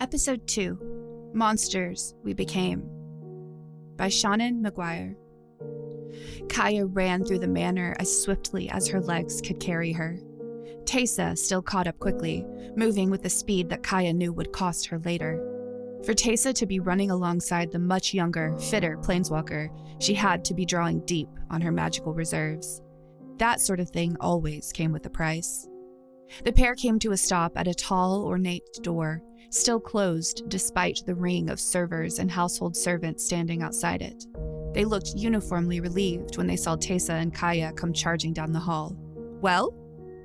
Episode 2, Monsters We Became, by Seanan McGuire. Kaya ran through the manor as swiftly as her legs could carry her. Teysa still caught up quickly, moving with the speed that Kaya knew would cost her later. For Teysa to be running alongside the much younger, fitter planeswalker, she had to be drawing deep on her magical reserves. That sort of thing always came with a price. The pair came to a stop at a tall, ornate door, still closed despite the ring of servers and household servants standing outside it. They looked uniformly relieved when they saw Teysa and Kaya come charging down the hall. "Well?"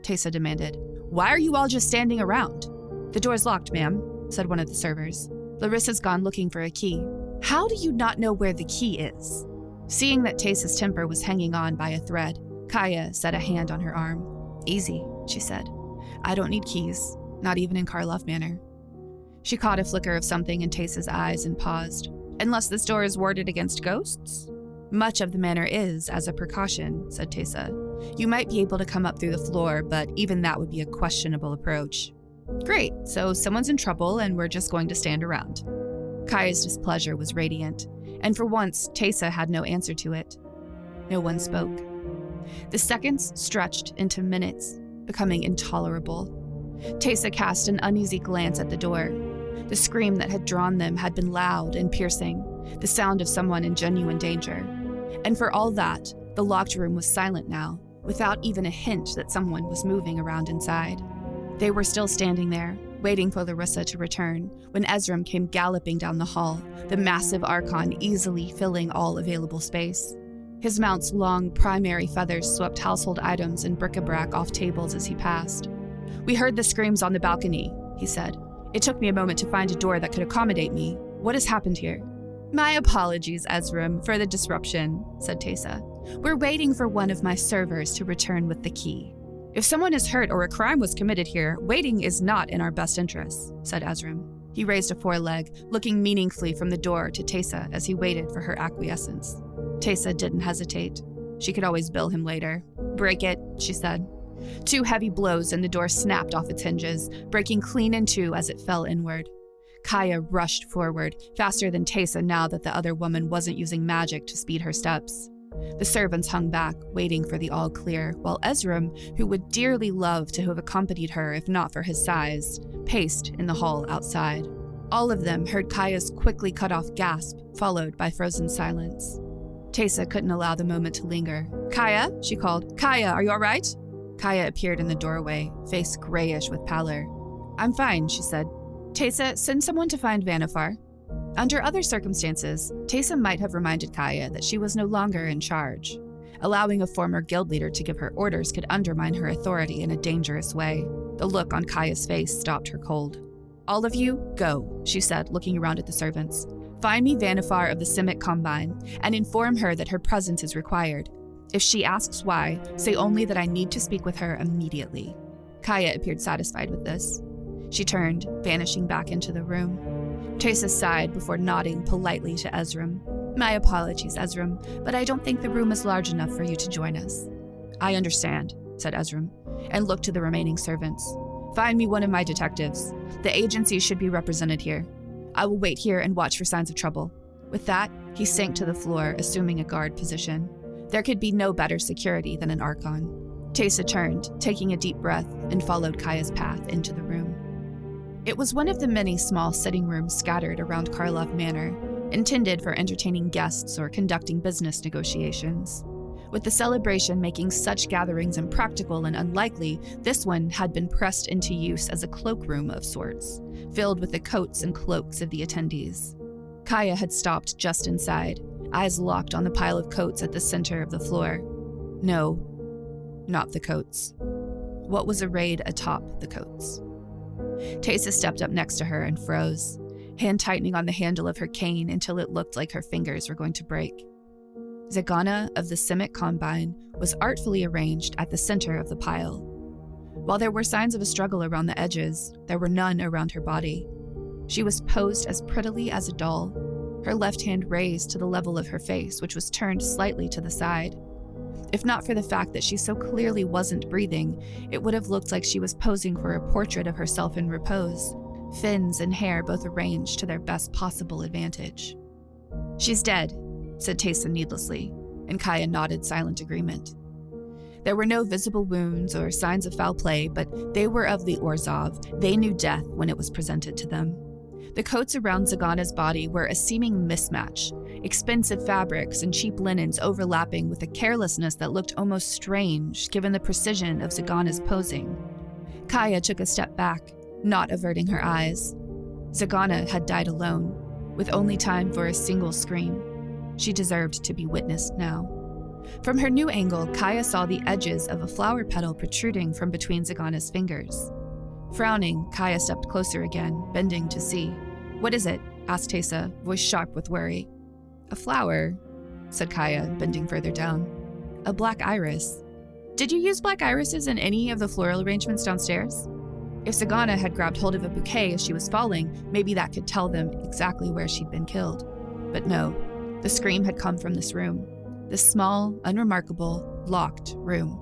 Teysa demanded. "Why are you all just standing around?" "The door's locked, ma'am," said one of the servers. "Larissa's gone looking for a key." "How do you not know where the key is?" Seeing that Teysa's temper was hanging on by a thread, Kaya set a hand on her arm. "Easy," she said. "I don't need keys, not even in Karlov Manor." She caught a flicker of something in Teysa's eyes and paused. "Unless this door is warded against ghosts?" "Much of the manor is, as a precaution," said Teysa. "You might be able to come up through the floor, but even that would be a questionable approach." "Great, so someone's in trouble and we're just going to stand around." Kaya's displeasure was radiant, and for once, Teysa had no answer to it. No one spoke. The seconds stretched into minutes, becoming intolerable. Teysa cast an uneasy glance at the door. The scream that had drawn them had been loud and piercing, the sound of someone in genuine danger. And for all that, the locked room was silent now, without even a hint that someone was moving around inside. They were still standing there, waiting for Larissa to return, when Ezram came galloping down the hall, the massive Archon easily filling all available space. His mount's long, primary feathers swept household items and bric-a-brac off tables as he passed. "We heard the screams on the balcony," he said. "It took me a moment to find a door that could accommodate me. What has happened here?" "My apologies, Ezram, for the disruption," said Teysa. "We're waiting for one of my servers to return with the key." "If someone is hurt or a crime was committed here, waiting is not in our best interests," said Ezram. He raised a foreleg, looking meaningfully from the door to Teysa as he waited for her acquiescence. Teysa didn't hesitate. She could always bill him later. "Break it," she said. 2 heavy blows and the door snapped off its hinges, breaking clean in two as it fell inward. Kaya rushed forward, faster than Teysa now that the other woman wasn't using magic to speed her steps. The servants hung back, waiting for the all-clear, while Ezram, who would dearly love to have accompanied her if not for his size, paced in the hall outside. All of them heard Kaya's quickly cut-off gasp, followed by frozen silence. Teysa couldn't allow the moment to linger. "Kaya?" she called. "Kaya, are you all right?" Kaya appeared in the doorway, face grayish with pallor. "I'm fine," she said. "Teysa, send someone to find Vannifar." Under other circumstances, Teysa might have reminded Kaya that she was no longer in charge. Allowing a former guild leader to give her orders could undermine her authority in a dangerous way. The look on Kaya's face stopped her cold. "All of you, go," she said, looking around at the servants. "Find me Vannifar of the Simic Combine, and inform her that her presence is required. If she asks why, say only that I need to speak with her immediately." Kaya appeared satisfied with this. She turned, vanishing back into the room. Teysa sighed before nodding politely to Ezram. "My apologies, Ezram, but I don't think the room is large enough for you to join us." "I understand," said Ezram, and looked to the remaining servants. "Find me one of my detectives. The agency should be represented here. I will wait here and watch for signs of trouble." With that, he sank to the floor, assuming a guard position. There could be no better security than an Archon. Teysa turned, taking a deep breath, and followed Kaya's path into the room. It was one of the many small sitting rooms scattered around Karlov Manor, intended for entertaining guests or conducting business negotiations. With the celebration making such gatherings impractical and unlikely, this one had been pressed into use as a cloakroom of sorts, filled with the coats and cloaks of the attendees. Kaya had stopped just inside, eyes locked on the pile of coats at the center of the floor. No, not the coats. What was arrayed atop the coats? Teysa stepped up next to her and froze, hand tightening on the handle of her cane until it looked like her fingers were going to break. Zegana of the Simic Combine was artfully arranged at the center of the pile. While there were signs of a struggle around the edges, there were none around her body. She was posed as prettily as a doll, her left hand raised to the level of her face, which was turned slightly to the side. If not for the fact that she so clearly wasn't breathing, it would have looked like she was posing for a portrait of herself in repose, fins and hair both arranged to their best possible advantage. "She's dead," said Taysa needlessly, and Kaya nodded silent agreement. There were no visible wounds or signs of foul play, but they were of the Orzhov. They knew death when it was presented to them. The coats around Zagana's body were a seeming mismatch, expensive fabrics and cheap linens overlapping with a carelessness that looked almost strange given the precision of Zagana's posing. Kaya took a step back, not averting her eyes. Zagana had died alone, with only time for a single scream. She deserved to be witnessed now. From her new angle, Kaya saw the edges of a flower petal protruding from between Zagana's fingers. Frowning, Kaya stepped closer again, bending to see. "What is it?" asked Taysa, voice sharp with worry. "A flower," said Kaya, bending further down. "A black iris. Did you use black irises in any of the floral arrangements downstairs?" If Zagana had grabbed hold of a bouquet as she was falling, maybe that could tell them exactly where she'd been killed. But no, the scream had come from this room. This small, unremarkable, locked room.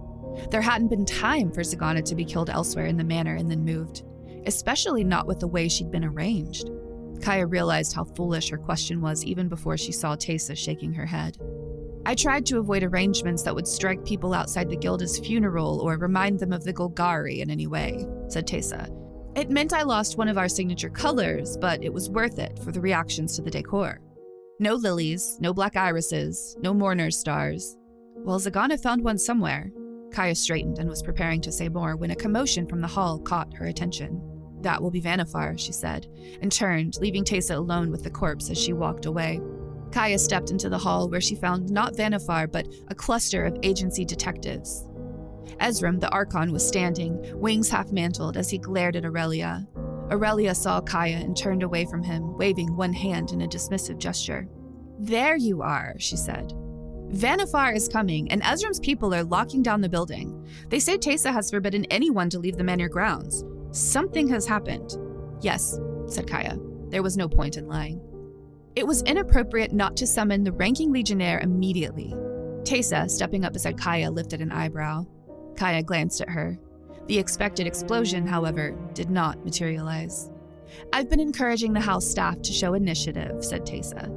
There hadn't been time for Zagana to be killed elsewhere in the manor and then moved, especially not with the way she'd been arranged. Kaya realized how foolish her question was even before she saw Taysa shaking her head. "I tried to avoid arrangements that would strike people outside the Gilda's funeral or remind them of the Golgari in any way," said Taysa. "It meant I lost one of our signature colors, but it was worth it for the reactions to the decor. No lilies, no black irises, no mourner's stars. Well, Zagana found one somewhere." Kaya straightened and was preparing to say more when a commotion from the hall caught her attention. "That will be Vanifar," she said, and turned, leaving Taysa alone with the corpse as she walked away. Kaya stepped into the hall where she found not Vanifar, but a cluster of agency detectives. Ezram, the Archon, was standing, wings half-mantled, as he glared at Aurelia. Aurelia saw Kaya and turned away from him, waving one hand in a dismissive gesture. "There you are," she said. "Vanifar is coming, and Ezram's people are locking down the building. They say Taysa has forbidden anyone to leave the manor grounds. Something has happened." "Yes," said Kaya. There was no point in lying. "It was inappropriate not to summon the ranking legionnaire immediately." Taysa, stepping up beside Kaya, lifted an eyebrow. Kaya glanced at her. The expected explosion, however, did not materialize. "I've been encouraging the house staff to show initiative," said Taysa.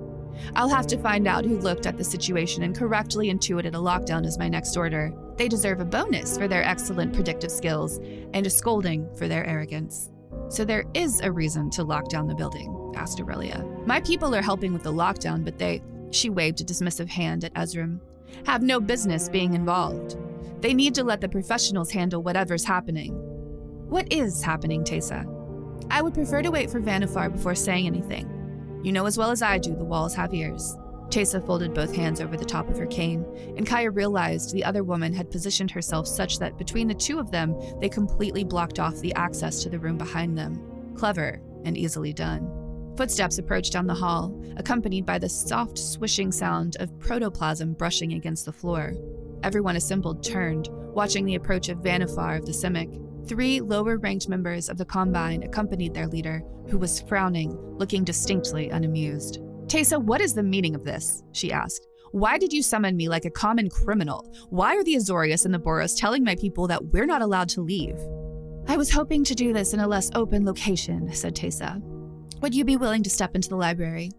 "I'll have to find out who looked at the situation and correctly intuited a lockdown as my next order. They deserve a bonus for their excellent predictive skills and a scolding for their arrogance." "So there is a reason to lock down the building?" asked Aurelia. "My people are helping with the lockdown, but they," she waved a dismissive hand at Ezram, "have no business being involved. They need to let the professionals handle whatever's happening." "What is happening, Taysa?" "I would prefer to wait for Vanifar before saying anything. You know as well as I do the walls have ears." Taysa folded both hands over the top of her cane, and Kaya realized the other woman had positioned herself such that between the two of them, they completely blocked off the access to the room behind them. Clever and easily done. Footsteps approached down the hall, accompanied by the soft swishing sound of protoplasm brushing against the floor. Everyone assembled turned, watching the approach of Vanifar of the Simic. 3 lower-ranked members of the Combine accompanied their leader, who was frowning, looking distinctly unamused. "Taysa, what is the meaning of this?" she asked. "Why did you summon me like a common criminal? Why are the Azorius and the Boros telling my people that we're not allowed to leave?" "I was hoping to do this in a less open location," said Taysa. "Would you be willing to step into the library?"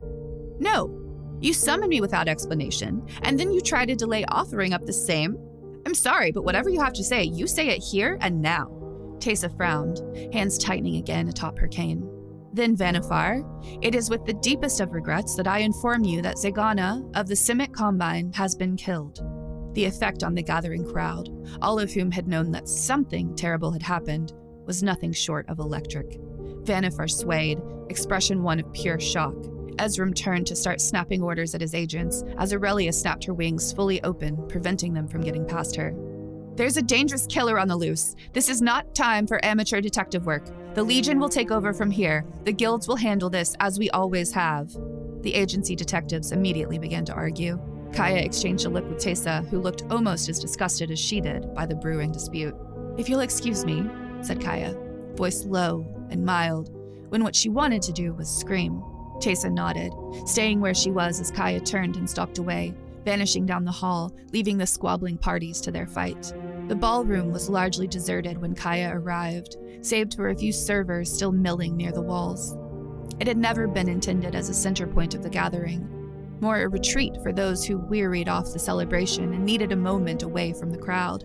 "No. You summoned me without explanation, and then you try to delay offering up the same. I'm sorry, but whatever you have to say, you say it here and now." Taysa frowned, hands tightening again atop her cane. "Then, Vanifar, it is with the deepest of regrets that I inform you that Zagana of the Simic Combine has been killed." The effect on the gathering crowd, all of whom had known that something terrible had happened, was nothing short of electric. Vanifar swayed, expression one of pure shock. Ezram turned to start snapping orders at his agents as Aurelia snapped her wings fully open, preventing them from getting past her. "There's a dangerous killer on the loose. This is not time for amateur detective work. The Legion will take over from here. The guilds will handle this as we always have." The agency detectives immediately began to argue. Kaya exchanged a look with Taysa, who looked almost as disgusted as she did by the brewing dispute. "If you'll excuse me," said Kaya, voice low and mild, when what she wanted to do was scream. Taysa nodded, staying where she was as Kaya turned and stalked away, vanishing down the hall, leaving the squabbling parties to their fight. The ballroom was largely deserted when Kaya arrived, save for a few servers still milling near the walls. It had never been intended as a center point of the gathering, more a retreat for those who wearied off the celebration and needed a moment away from the crowd.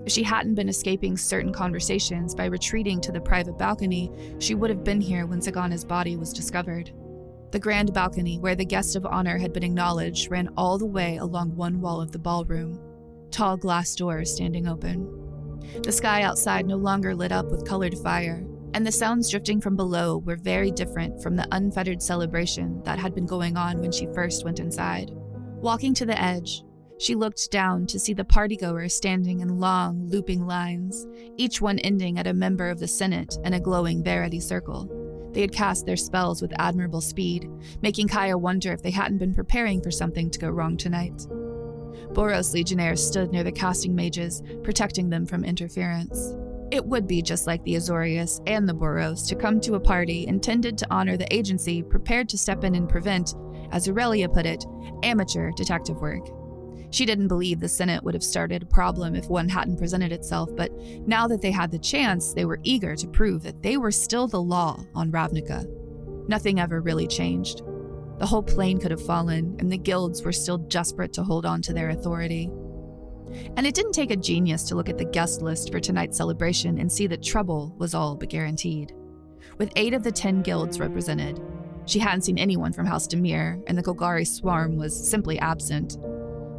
If she hadn't been escaping certain conversations by retreating to the private balcony, she would have been here when Zagana's body was discovered. The grand balcony, where the guest of honor had been acknowledged, ran all the way along one wall of the ballroom, tall glass doors standing open. The sky outside no longer lit up with colored fire, and the sounds drifting from below were very different from the unfettered celebration that had been going on when she first went inside. Walking to the edge, she looked down to see the partygoers standing in long, looping lines, each one ending at a member of the Senate and a glowing Verity circle. They had cast their spells with admirable speed, making Kaya wonder if they hadn't been preparing for something to go wrong tonight. Boros legionnaires stood near the casting mages, protecting them from interference. It would be just like the Azorius and the Boros to come to a party intended to honor the agency prepared to step in and prevent, as Aurelia put it, amateur detective work. She didn't believe the Senate would have started a problem if one hadn't presented itself, but now that they had the chance, they were eager to prove that they were still the law on Ravnica. Nothing ever really changed. The whole plane could have fallen, and the guilds were still desperate to hold on to their authority. And it didn't take a genius to look at the guest list for tonight's celebration and see that trouble was all but guaranteed. With 8 of the 10 guilds represented, she hadn't seen anyone from House Demir, and the Golgari swarm was simply absent.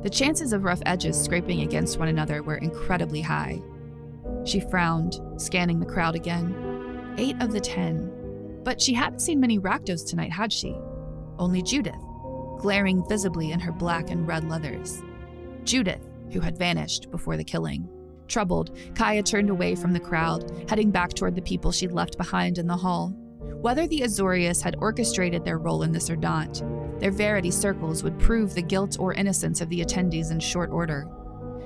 The chances of rough edges scraping against one another were incredibly high. She frowned, scanning the crowd again. 8 of the 10. But she hadn't seen many Rakdos tonight, had she? Only Judith, glaring visibly in her black and red leathers. Judith, who had vanished before the killing. Troubled, Kaya turned away from the crowd, heading back toward the people she'd left behind in the hall. Whether the Azorius had orchestrated their role in this or not, their Verity circles would prove the guilt or innocence of the attendees in short order.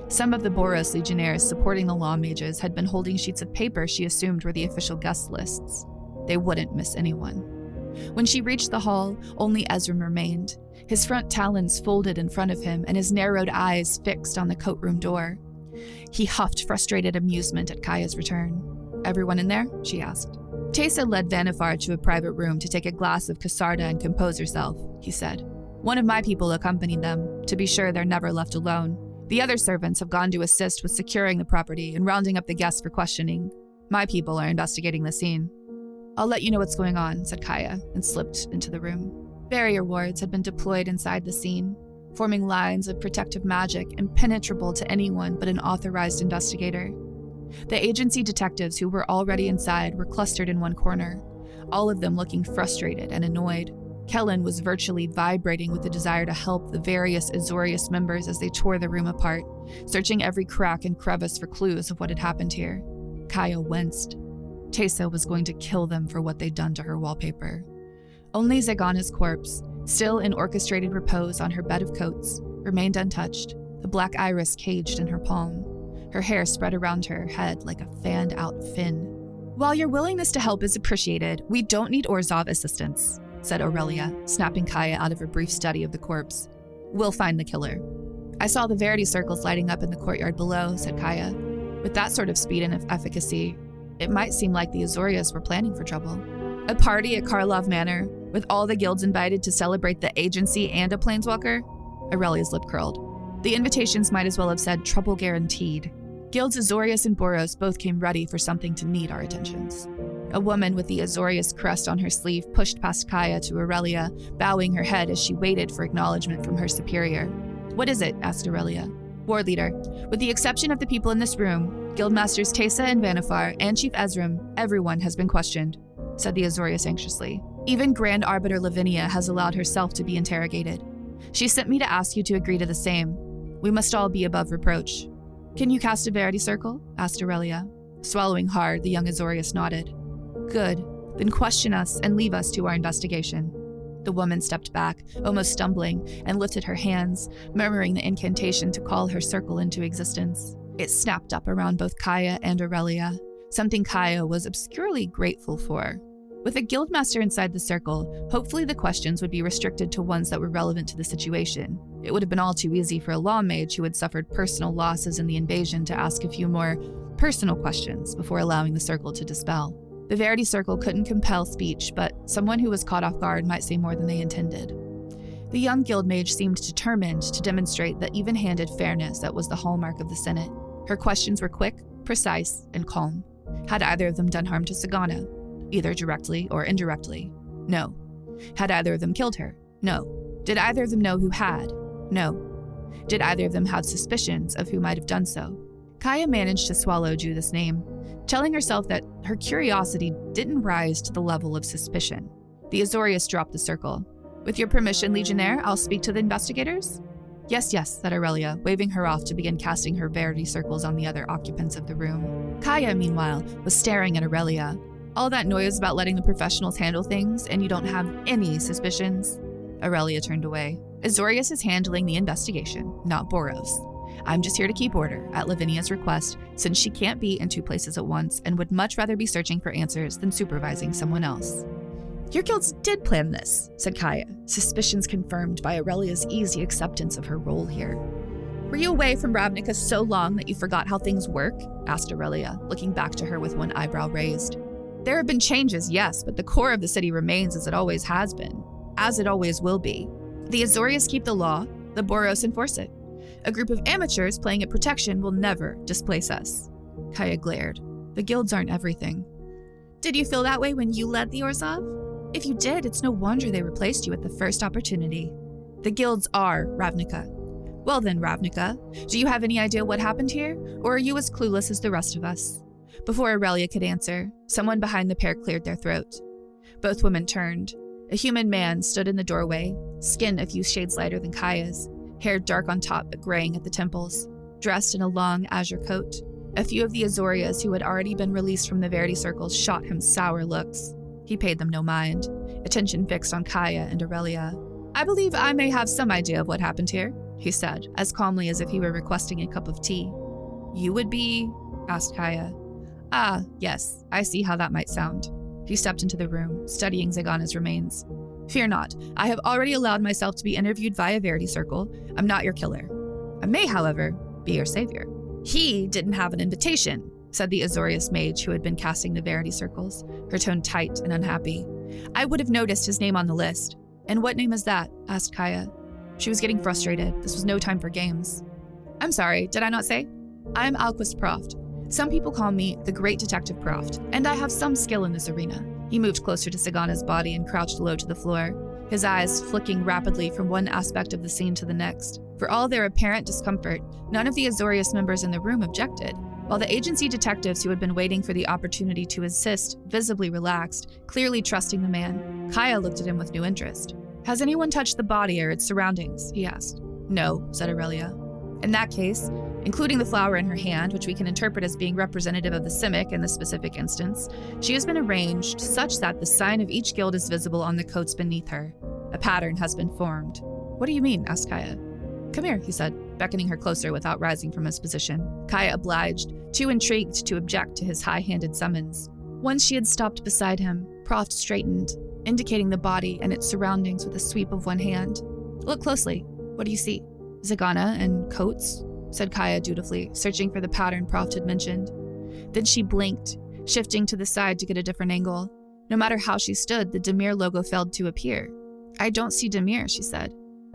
Some of the Boros legionnaires supporting the law mages had been holding sheets of paper she assumed were the official guest lists. They wouldn't miss anyone. When she reached the hall, only Ezram remained, his front talons folded in front of him and his narrowed eyes fixed on the coat room door. He huffed frustrated amusement at Kaya's return. "Everyone in there?" she asked. Teysa led Vanifar to a private room to take a glass of Casarda and compose herself, he said. "One of my people accompanied them, to be sure they're never left alone. The other servants have gone to assist with securing the property and rounding up the guests for questioning. My people are investigating the scene." "I'll let you know what's going on," said Kaya, and slipped into the room. Barrier wards had been deployed inside the scene, forming lines of protective magic impenetrable to anyone but an authorized investigator. The agency detectives who were already inside were clustered in one corner, all of them looking frustrated and annoyed. Kellen was virtually vibrating with the desire to help the various Azorius members as they tore the room apart, searching every crack and crevice for clues of what had happened here. Kaya winced. Teysa was going to kill them for what they'd done to her wallpaper. Only Zagana's corpse, still in orchestrated repose on her bed of coats, remained untouched, the black iris caged in her palm. Her hair spread around her head like a fanned-out fin. "While your willingness to help is appreciated, we don't need Orzhov assistance," said Aurelia, snapping Kaya out of her brief study of the corpse. "We'll find the killer." "I saw the Verity circles lighting up in the courtyard below," said Kaya. "With that sort of speed and efficacy, it might seem like the Azorius were planning for trouble." "A party at Karlov Manor, with all the guilds invited to celebrate the agency and a planeswalker?" Aurelia's lip curled. The invitations might as well have said trouble guaranteed. Guilds Azorius and Boros both came ready for something to need our attentions. A woman with the Azorius crest on her sleeve pushed past Kaya to Aurelia, bowing her head as she waited for acknowledgement from her superior. "What is it?" asked Aurelia. "War leader, with the exception of the people in this room, Guildmasters Teysa and Vanifar, and Chief Ezram, everyone has been questioned," said the Azorius anxiously. "Even Grand Arbiter Lavinia has allowed herself to be interrogated. She sent me to ask you to agree to the same. We must all be above reproach." "Can you cast a Verity circle?" asked Aurelia. Swallowing hard, the young Azorius nodded. "Good. Then question us and leave us to our investigation." The woman stepped back, almost stumbling, and lifted her hands, murmuring the incantation to call her circle into existence. It snapped up around both Kaya and Aurelia, something Kaya was obscurely grateful for. With a guildmaster inside the circle, hopefully the questions would be restricted to ones that were relevant to the situation. It would have been all too easy for a law mage who had suffered personal losses in the invasion to ask a few more personal questions before allowing the circle to dispel. The Verity Circle couldn't compel speech, but someone who was caught off guard might say more than they intended. The young guild mage seemed determined to demonstrate the even-handed fairness that was the hallmark of the Senate. Her questions were quick, precise, and calm. Had either of them done harm to Sagana? Either directly or indirectly? No. Had either of them killed her? No. Did either of them know who had? No. Did either of them have suspicions of who might have done so? Kaya managed to swallow Judith's name, telling herself that her curiosity didn't rise to the level of suspicion. The Azorius dropped the circle. With your permission, Legionnaire, I'll speak to the investigators? Yes, said Aurelia, waving her off to begin casting her Verity circles on the other occupants of the room. Kaya, meanwhile, was staring at Aurelia. All that noise about letting the professionals handle things, and you don't have any suspicions? Aurelia turned away. Azorius is handling the investigation, not Boros. I'm just here to keep order, at Lavinia's request, since she can't be in two places at once and would much rather be searching for answers than supervising someone else. Your guilds did plan this, said Kaya, suspicions confirmed by Aurelia's easy acceptance of her role here. Were you away from Ravnica so long that you forgot how things work? Asked Aurelia, looking back to her with one eyebrow raised. There have been changes, yes, but the core of the city remains as it always has been, as it always will be. The Azorius keep the law, the Boros enforce it. A group of amateurs playing at protection will never displace us. Kaya glared. The guilds aren't everything. Did you feel that way when you led the Orzhov? If you did, it's no wonder they replaced you at the first opportunity. The guilds are Ravnica. Well then, Ravnica, do you have any idea what happened here, or are you as clueless as the rest of us? Before Aurelia could answer, someone behind the pair cleared their throat. Both women turned. A human man stood in the doorway, skin a few shades lighter than Kaya's, hair dark on top but graying at the temples, dressed in a long azure coat. A few of the Azorias who had already been released from the Verity circles shot him sour looks. He paid them no mind, attention fixed on Kaya and Aurelia. I believe I may have some idea of what happened here, he said, as calmly as if he were requesting a cup of tea. You would be? Asked Kaya. Ah, yes, I see how that might sound. He stepped into the room, studying Zagana's remains. Fear not, I have already allowed myself to be interviewed via Verity Circle. I'm not your killer. I may, however, be your savior. He didn't have an invitation, said the Azorius mage who had been casting the Verity circles, her tone tight and unhappy. I would have noticed his name on the list. And what name is that? Asked Kaya. She was getting frustrated. This was no time for games. I'm sorry, did I not say? I'm Alquist Proft. Some people call me the Great Detective Proft, and I have some skill in this arena. He moved closer to Sagana's body and crouched low to the floor, his eyes flicking rapidly from one aspect of the scene to the next. For all their apparent discomfort, none of the Azorius members in the room objected. While the agency detectives who had been waiting for the opportunity to assist visibly relaxed, clearly trusting the man, Kaya looked at him with new interest. Has anyone touched the body or its surroundings? He asked. No, said Aurelia. In that case, including the flower in her hand, which we can interpret as being representative of the Simic in this specific instance, she has been arranged such that the sign of each guild is visible on the coats beneath her. A pattern has been formed. What do you mean? Asked Kaya. Come here, he said, beckoning her closer without rising from his position. Kaya obliged, too intrigued to object to his high-handed summons. Once she had stopped beside him, Proft straightened, indicating the body and its surroundings with a sweep of one hand. Look closely. What do you see? Zagana and coats? Said Kaya dutifully, searching for the pattern Proft had mentioned. Then she blinked, shifting to the side to get a different angle. No matter how she stood, the Demir logo failed to appear. I don't see Demir, she said.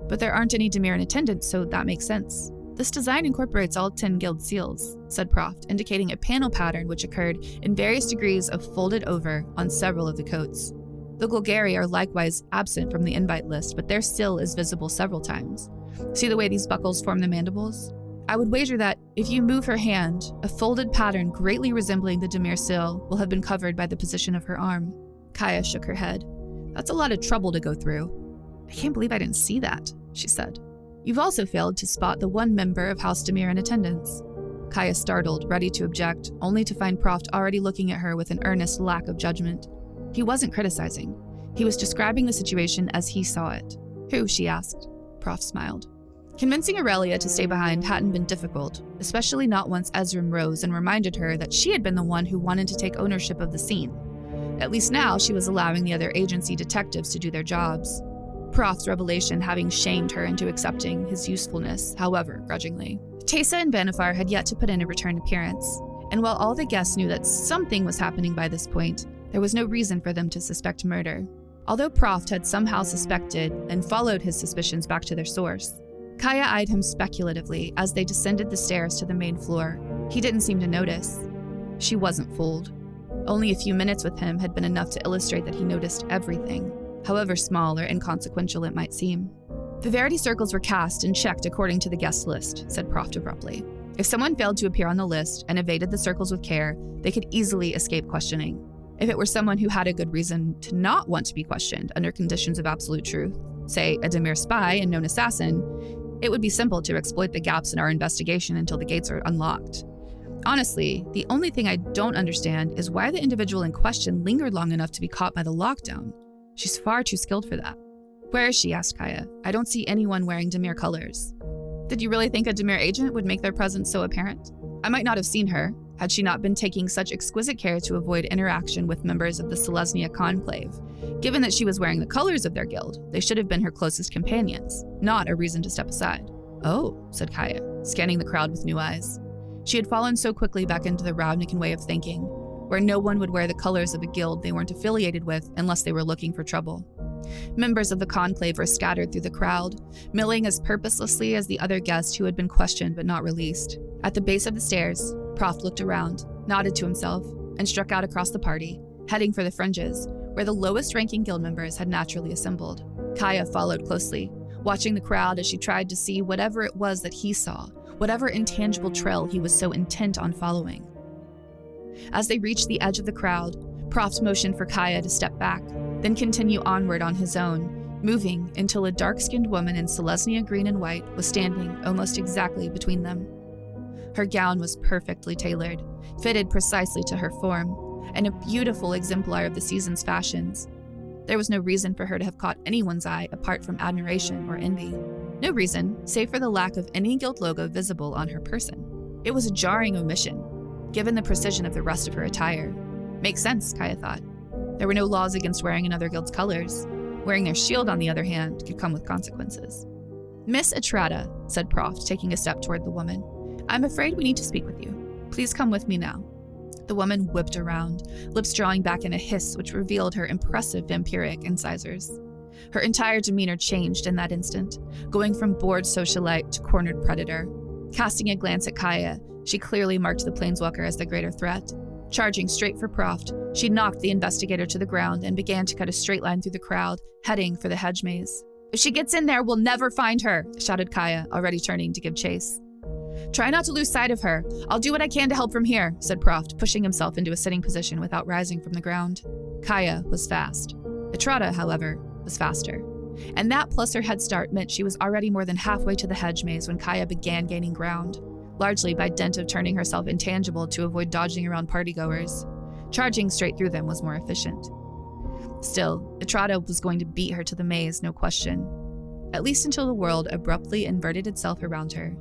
But there aren't any Demir in attendance, so that makes sense. This design incorporates all 10 guild seals, said Proft, indicating a panel pattern which occurred in various degrees of folded over on several of the coats. The Golgari are likewise absent from the invite list, but their seal is visible several times. See the way these buckles form the mandibles? I would wager that, if you move her hand, a folded pattern greatly resembling the Demir seal will have been covered by the position of her arm. Kaya shook her head. That's a lot of trouble to go through. I can't believe I didn't see that, she said. You've also failed to spot the one member of House Demir in attendance. Kaya startled, ready to object, only to find Proft already looking at her with an earnest lack of judgment. He wasn't criticizing. He was describing the situation as he saw it. Who? She asked. Proft smiled. Convincing Aurelia to stay behind hadn't been difficult, especially not once Ezram rose and reminded her that she had been the one who wanted to take ownership of the scene. At least now she was allowing the other agency detectives to do their jobs. Proft's revelation having shamed her into accepting his usefulness, however grudgingly. Teysa and Vanifar had yet to put in a return appearance, and while all the guests knew that something was happening by this point, there was no reason for them to suspect murder. Although Proft had somehow suspected and followed his suspicions back to their source, Kaya eyed him speculatively as they descended the stairs to the main floor. He didn't seem to notice. She wasn't fooled. Only a few minutes with him had been enough to illustrate that he noticed everything, however small or inconsequential it might seem. The Verity circles were cast and checked according to the guest list, said Proft abruptly. If someone failed to appear on the list and evaded the circles with care, they could easily escape questioning. If it were someone who had a good reason to not want to be questioned under conditions of absolute truth, say a Demir spy and known assassin, it would be simple to exploit the gaps in our investigation until the gates are unlocked. Honestly, the only thing I don't understand is why the individual in question lingered long enough to be caught by the lockdown. She's far too skilled for that. Where is she? Asked Kaya. I don't see anyone wearing Demir colors. Did you really think a Demir agent would make their presence so apparent? I might not have seen her, had she not been taking such exquisite care to avoid interaction with members of the Selesnya Conclave. Given that she was wearing the colors of their guild, they should have been her closest companions, not a reason to step aside. Oh, said Kaya, scanning the crowd with new eyes. She had fallen so quickly back into the Ravnikan way of thinking, where no one would wear the colors of a guild they weren't affiliated with unless they were looking for trouble. Members of the Conclave were scattered through the crowd, milling as purposelessly as the other guests who had been questioned but not released. At the base of the stairs, Proft looked around, nodded to himself, and struck out across the party, heading for the fringes, where the lowest-ranking guild members had naturally assembled. Kaya followed closely, watching the crowd as she tried to see whatever it was that he saw, whatever intangible trail he was so intent on following. As they reached the edge of the crowd, Proft motioned for Kaya to step back, then continue onward on his own, moving until a dark-skinned woman in Selesnya green and white was standing almost exactly between them. Her gown was perfectly tailored, fitted precisely to her form, and a beautiful exemplar of the season's fashions. There was no reason for her to have caught anyone's eye apart from admiration or envy. No reason, save for the lack of any guild logo visible on her person. It was a jarring omission, given the precision of the rest of her attire. Makes sense, Kaya thought. There were no laws against wearing another guild's colors. Wearing their shield, on the other hand, could come with consequences. Miss Etrata, said Proft, taking a step toward the woman. I'm afraid we need to speak with you. Please come with me now. The woman whipped around, lips drawing back in a hiss which revealed her impressive vampiric incisors. Her entire demeanor changed in that instant, going from bored socialite to cornered predator. Casting a glance at Kaya, she clearly marked the planeswalker as the greater threat. Charging straight for Proft, she knocked the investigator to the ground and began to cut a straight line through the crowd, heading for the hedge maze. If she gets in there, we'll never find her, shouted Kaya, already turning to give chase. Try not to lose sight of her. I'll do what I can to help from here, said Proft, pushing himself into a sitting position without rising from the ground. Kaya was fast. Etrata, however, was faster. And that plus her head start meant she was already more than halfway to the hedge maze when Kaya began gaining ground, largely by dint of turning herself intangible to avoid dodging around partygoers. Charging straight through them was more efficient. Still, Etrata was going to beat her to the maze, no question. At least until the world abruptly inverted itself around her.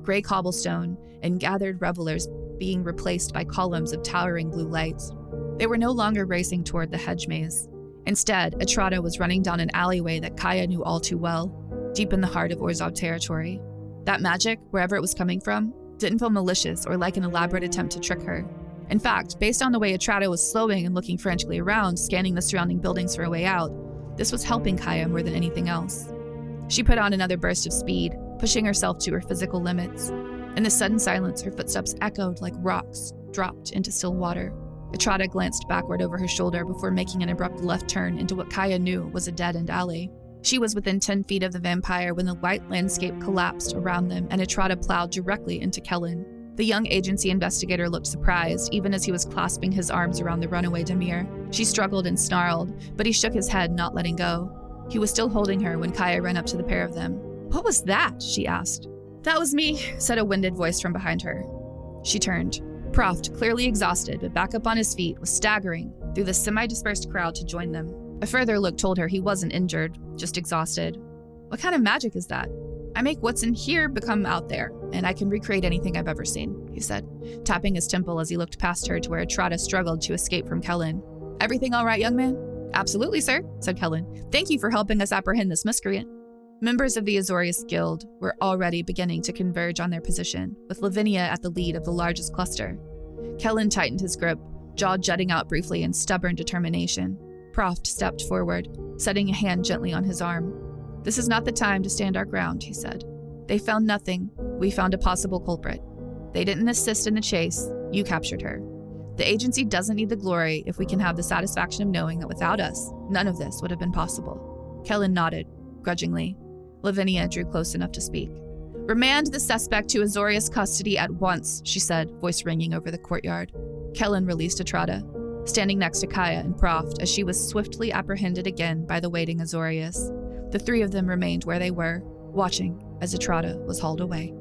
Gray cobblestone and gathered revelers being replaced by columns of towering blue lights. They were no longer racing toward the hedge maze. Instead, Etrata was running down an alleyway that Kaya knew all too well, deep in the heart of Orzhov territory. That magic, wherever it was coming from, didn't feel malicious or like an elaborate attempt to trick her. In fact, based on the way Etrata was slowing and looking frantically around, scanning the surrounding buildings for a way out, this was helping Kaya more than anything else. She put on another burst of speed, pushing herself to her physical limits. In the sudden silence, her footsteps echoed like rocks dropped into still water. Etrata glanced backward over her shoulder before making an abrupt left turn into what Kaya knew was a dead-end alley. She was within 10 feet of the vampire when the white landscape collapsed around them and Etrata plowed directly into Kellen. The young agency investigator looked surprised, even as he was clasping his arms around the runaway Demir. She struggled and snarled, but he shook his head, not letting go. He was still holding her when Kaya ran up to the pair of them. What was that? She asked. That was me, said a winded voice from behind her. She turned. Proft, clearly exhausted, but back up on his feet, was staggering through the semi-dispersed crowd to join them. A further look told her he wasn't injured, just exhausted. What kind of magic is that? I make what's in here become out there, and I can recreate anything I've ever seen, he said, tapping his temple as he looked past her to where Etrata struggled to escape from Kellen. Everything all right, young man? Absolutely, sir, said Kellen. Thank you for helping us apprehend this miscreant. Members of the Azorius Guild were already beginning to converge on their position, with Lavinia at the lead of the largest cluster. Kellen tightened his grip, jaw jutting out briefly in stubborn determination. Proft stepped forward, setting a hand gently on his arm. This is not the time to stand our ground, he said. They found nothing. We found a possible culprit. They didn't assist in the chase. You captured her. The agency doesn't need the glory if we can have the satisfaction of knowing that without us, none of this would have been possible. Kellen nodded, grudgingly. Lavinia drew close enough to speak. Remand the suspect to Azorius custody at once, she said, voice ringing over the courtyard. Kellen released Atrada, standing next to Kaya and Proft as she was swiftly apprehended again by the waiting Azorius. The three of them remained where they were, watching as Atrada was hauled away.